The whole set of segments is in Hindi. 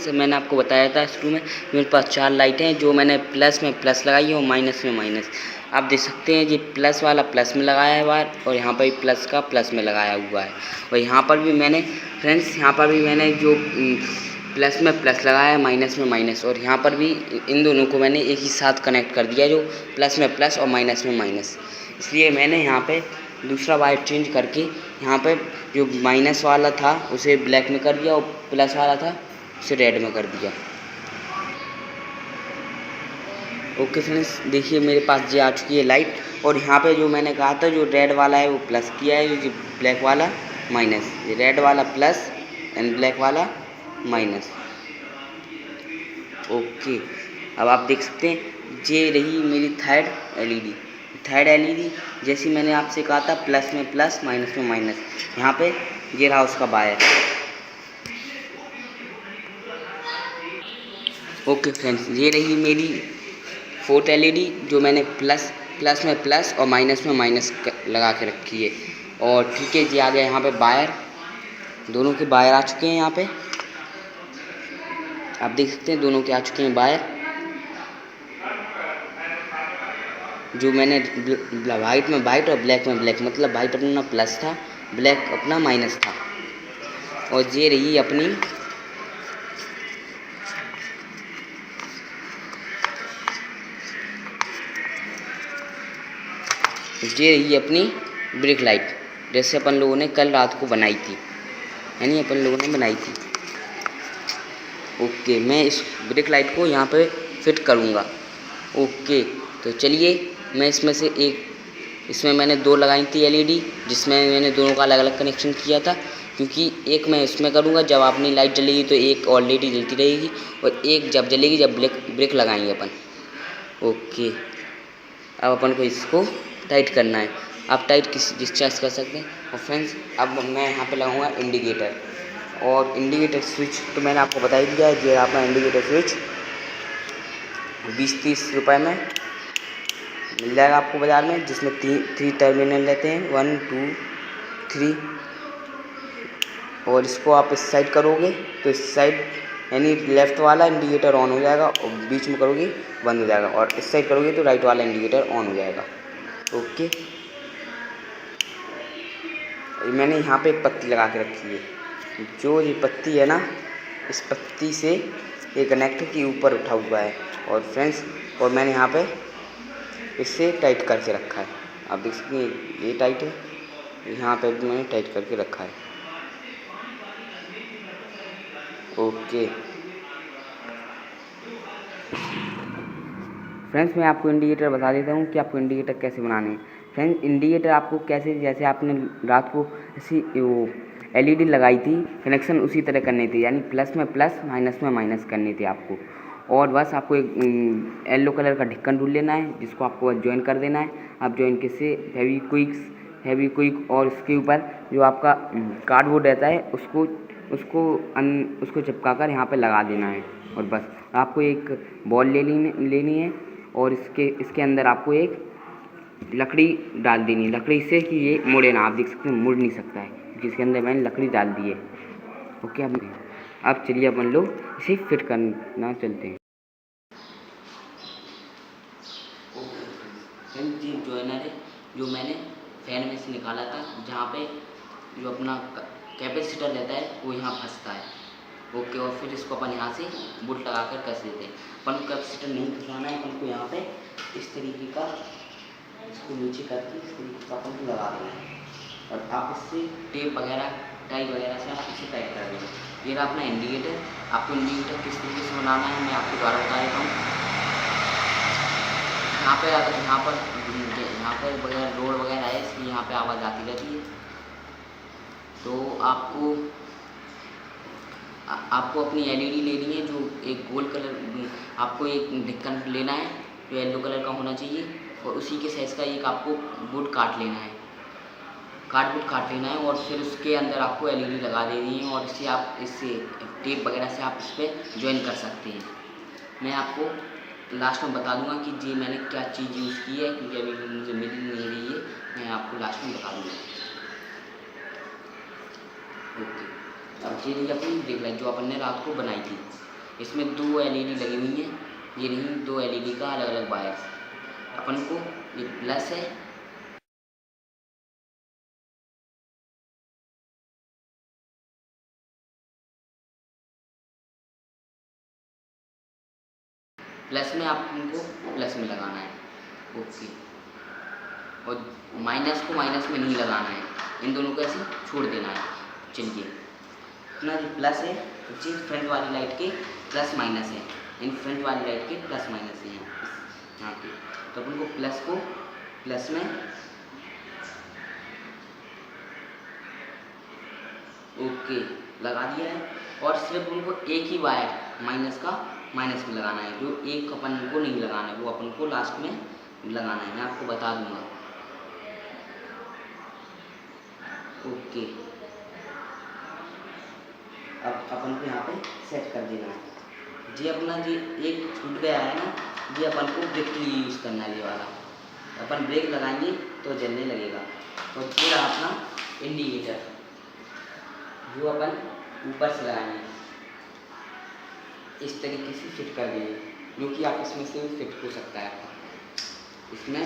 फ्रेंड्स मैंने आपको बताया था शुरू में मेरे पास 4 लाइटें हैं जो मैंने प्लस में प्लस लगाई है और माइनस में माइनस। आप देख सकते हैं ये प्लस वाला प्लस में लगाया है बार और यहाँ पर भी प्लस का प्लस में लगाया हुआ है। और यहाँ पर भी मैंने फ्रेंड्स जो प्लस में प्लस लगाया है माइनस में माइनस, और यहाँ पर भी इन दोनों को मैंने एक ही साथ कनेक्ट कर दिया, जो प्लस में प्लस और माइनस में माइनस। इसलिए मैंने यहाँ पे दूसरा वायर चेंज करके यहाँ पे जो माइनस वाला था उसे ब्लैक में कर दिया और प्लस वाला था उसे रेड में कर दिया। ओके फ्रेंड्स, देखिए मेरे पास ये आ चुकी है लाइट, और यहाँ पे जो मैंने कहा था जो रेड वाला है वो प्लस किया है, जो ब्लैक वाला माइनस, ये रेड वाला प्लस एंड ब्लैक वाला माइनस। ओके, अब आप देख सकते हैं ये रही मेरी थर्ड एलईडी। जैसे मैंने आपसे कहा था प्लस में प्लस माइनस में माइनस, यहाँ पे ये रहा उसका वायर। ओके फ्रेंड्स, ये रही मेरी फोर्थ एलईडी जो मैंने प्लस में प्लस और माइनस में माइनस लगा के रखी है। और ठीक है जी, आ गया यहाँ पे वायर, दोनों के वायर आ चुके हैं। यहाँ पे आप देख सकते हैं दोनों के आ चुके हैं वायर। जो मैंने वाइट में वाइट और ब्लैक में ब्लैक, मतलब वाइट अपना प्लस था, ब्लैक अपना माइनस था। और ये रही अपनी ब्रेक लाइट, जैसे अपन लोगों ने कल रात को बनाई थी, यानी अपन लोगों ने बनाई थी। ओके, मैं इस ब्रेक लाइट को यहाँ पे फिट करूँगा। ओके, तो चलिए मैं इसमें मैंने 2 लगाई थी एलईडी, जिसमें मैंने दोनों का अलग अलग कनेक्शन किया था, क्योंकि एक मैं इसमें करूँगा जब अपनी लाइट जलेगी तो एक ऑलरेडी जलती रहेगी, और एक जब जलेगी जब ब्रेक लगाएंगे अपन। ओके, अब अपन को इसको टाइट करना है। आप टाइट डिस्चार्ज कर सकते हैं। और फ्रेंड्स, अब मैं यहाँ पे लगाऊंगा इंडिकेटर, और इंडिकेटर स्विच तो मैंने आपको बता ही दिया है। ये अपना इंडिकेटर स्विच 20-30 रुपये में मिल जाएगा आपको बाज़ार में, जिसमें 3 टर्मिनल रहते हैं, 1 2 3। और इसको आप इस साइड करोगे तो इस साइड यानी लेफ़्ट वाला इंडिकेटर ऑन हो जाएगा, और बीच में करोगे बंद हो जाएगा, और इस साइड करोगे तो राइट वाला इंडिकेटर ऑन हो जाएगा। ओके, मैंने यहाँ पे एक पत्ती लगा के रखी है। जो ये पत्ती है ना, इस पत्ती से ये कनेक्टर के ऊपर उठा हुआ है। और फ्रेंड्स, और मैंने यहाँ पे इससे टाइट करके रखा है। आप देख सकते हैं ये टाइट है, यहाँ पे भी मैंने टाइट करके रखा है। ओके फ्रेंड्स, मैं आपको इंडिकेटर बता देता हूँ कि आपको इंडिकेटर कैसे बनाने हैं। फ्रेंड्स, इंडिकेटर आपको कैसे, जैसे आपने रात को ऐसी वो एलईडी लगाई थी, कनेक्शन उसी तरह करने थे, यानी प्लस में प्लस माइनस में माइनस करनी थी आपको। और बस आपको एक येलो कलर का ढक्कन ढूंढ लेना है, जिसको आपको ज्वाइन कर देना है। आप ज्वाइन कैसे, फेविक्विक और उसके ऊपर जो आपका कार्डबोर्ड रहता है उसको चिपका कर यहाँ पे लगा देना है। और बस आपको एक बॉल लेनी है, और इसके अंदर आपको एक लकड़ी डाल देनी है, लकड़ी से कि ये मुड़े ना। आप देख सकते हैं मुड़ नहीं सकता है, क्योंकि इसके अंदर मैंने लकड़ी डाल दी है। ओके, अब चलिए अपन लोग इसे फिट करना चलते हैं। ये जॉइनर है जो मैंने फैन में से निकाला था, जहाँ पे जो अपना कैपेसिटर रहता है वो यहाँ फंसता है। ओके, और फिर इसको अपन यहाँ से बुट लगा कर कस देते हैं। अपन को कैपेसिटर नहीं फंसाना है, अपन को यहाँ पे इस तरीके का इसको नीचे करके इस तरीके का अपन को लगा देना है, और आप इससे टेप वगैरह टाई वगैरह से आप इसे टाइट कर देंगे। ये रहा अपना इंडिकेटर। आपको इंडिकेटर किस तरीके से बनाना है मैं आपको द्वारा बता देता हूँ। यहाँ पर वगैरह रोड वगैरह है, इसलिए यहाँ पे आवाज़ आती रहती है। तो आपको अपनी एलईडी लेनी है, जो एक गोल्ड कलर, आपको एक ढक्कन लेना है जो येलो कलर का होना चाहिए, और उसी के साइज़ का एक आपको बोर्ड काट लेना है, और फिर उसके अंदर आपको एलईडी लगा देनी है, और इससे टेप वगैरह से आप इस पर ज्वाइन कर सकते हैं। मैं आपको लास्ट में बता दूंगा कि जी मैंने क्या चीज़ यूज़ की है, क्योंकि अभी मुझे मिल नहीं रही है, मैं आपको लास्ट में बता दूंगा। ओके, अब ये रही अपनी ब्रेक लाइट जो अपन ने रात को बनाई थी। इसमें 2 एलईडी लगी हुई हैं, ये नहीं 2 एलईडी का अलग अलग वायर। अपन को ये प्लस है, प्लस में आपको प्लस में लगाना है। ओके, और माइनस को माइनस में नहीं लगाना है, इन दोनों को ऐसे छोड़ देना है। चलिए, अपना जो प्लस है जी फ्रंट वाली लाइट के प्लस माइनस है, इन फ्रंट वाली लाइट के प्लस माइनस है यहाँ पे। तो अपन को प्लस को प्लस में, ओके लगा दिया है। और सिर्फ उनको एक ही वायर माइनस का माइनस में लगाना है, जो एक अपन को नहीं लगाना है, वो अपन को लास्ट में लगाना है, मैं आपको बता दूंगा। ओके, अब अपन को यहाँ पे सेट कर देना है जी। अपना जी एक छूट गया है ना जी, अपन को ब्रेक के लिए यूज़ करना है ये वाला। अपन ब्रेक लगाएंगे तो जलने लगेगा। तो ये रहा अपना इंडिकेटर, जो अपन ऊपर से लगाएंगे, इस तरीके से फिट कर देंगे, जो कि आप इसमें से फिट हो सकता है इसमें।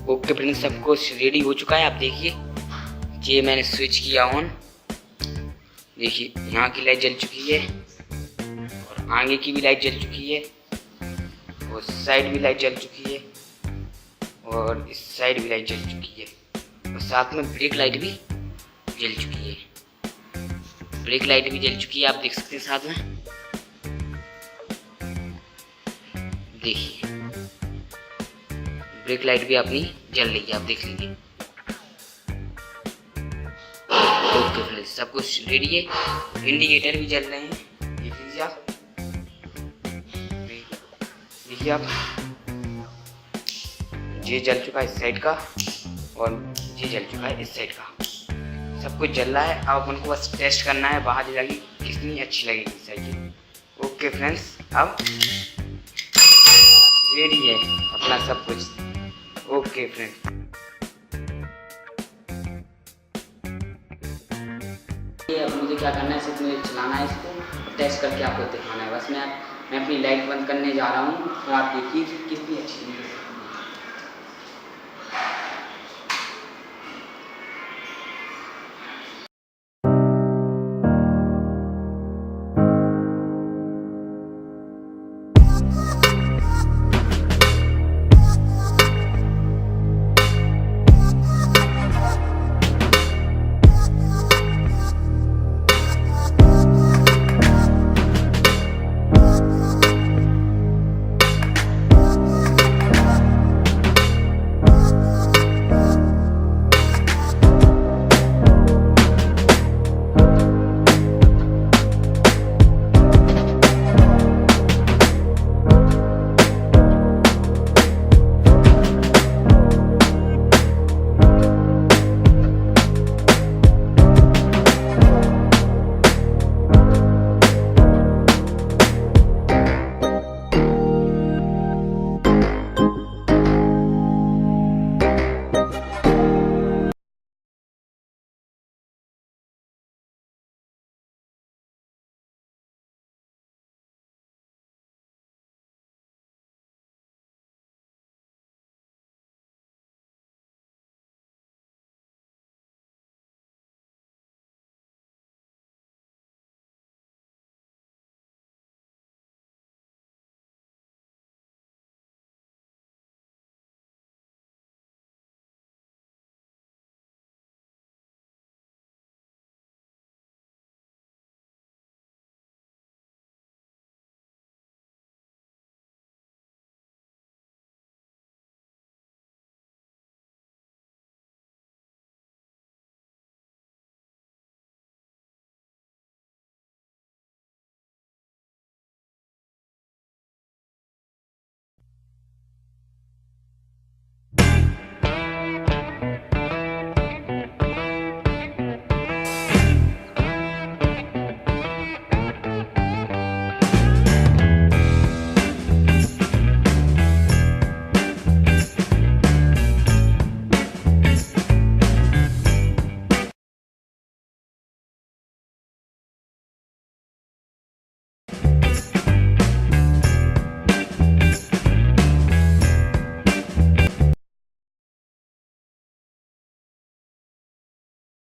ओके फ्रेंड्स, सब कुछ रेडी हो चुका है। आप देखिए, ये मैंने स्विच किया ऑन। देखिए यहाँ की लाइट जल चुकी है और आगे की भी लाइट जल चुकी है और साइड भी लाइट जल चुकी है और इस साइड भी लाइट जल चुकी है और साथ में ब्रेक लाइट भी जल चुकी है। ब्रेक लाइट भी जल चुकी है, आप देख सकते हैं साथ में। देखिए ब्रेक लाइट भी अपनी जल रही है, आप देख लीजिए। ओके फ्रेंड्स, सब कुछ रेडी है। इंडिकेटर भी जल रहे हैं, देख लीजिए आप। देखिए आप, ये जल चुका है इस साइड का और ये जल चुका है इस साइड का। सब कुछ जल रहा है। अब अपन को बस टेस्ट करना है बाहर लगी कितनी अच्छी लगेगी साइकिल। ओके फ्रेंड्स, अब रेडी है अपना सब कुछ। ओके फ्रेंड्स, अब मुझे क्या करना है, सिर्फ मुझे चलाना है इसको, टेस्ट करके आपको दिखाना है बस। मैं अपनी लाइट बंद करने जा रहा हूँ और आप देखिए कितनी अच्छी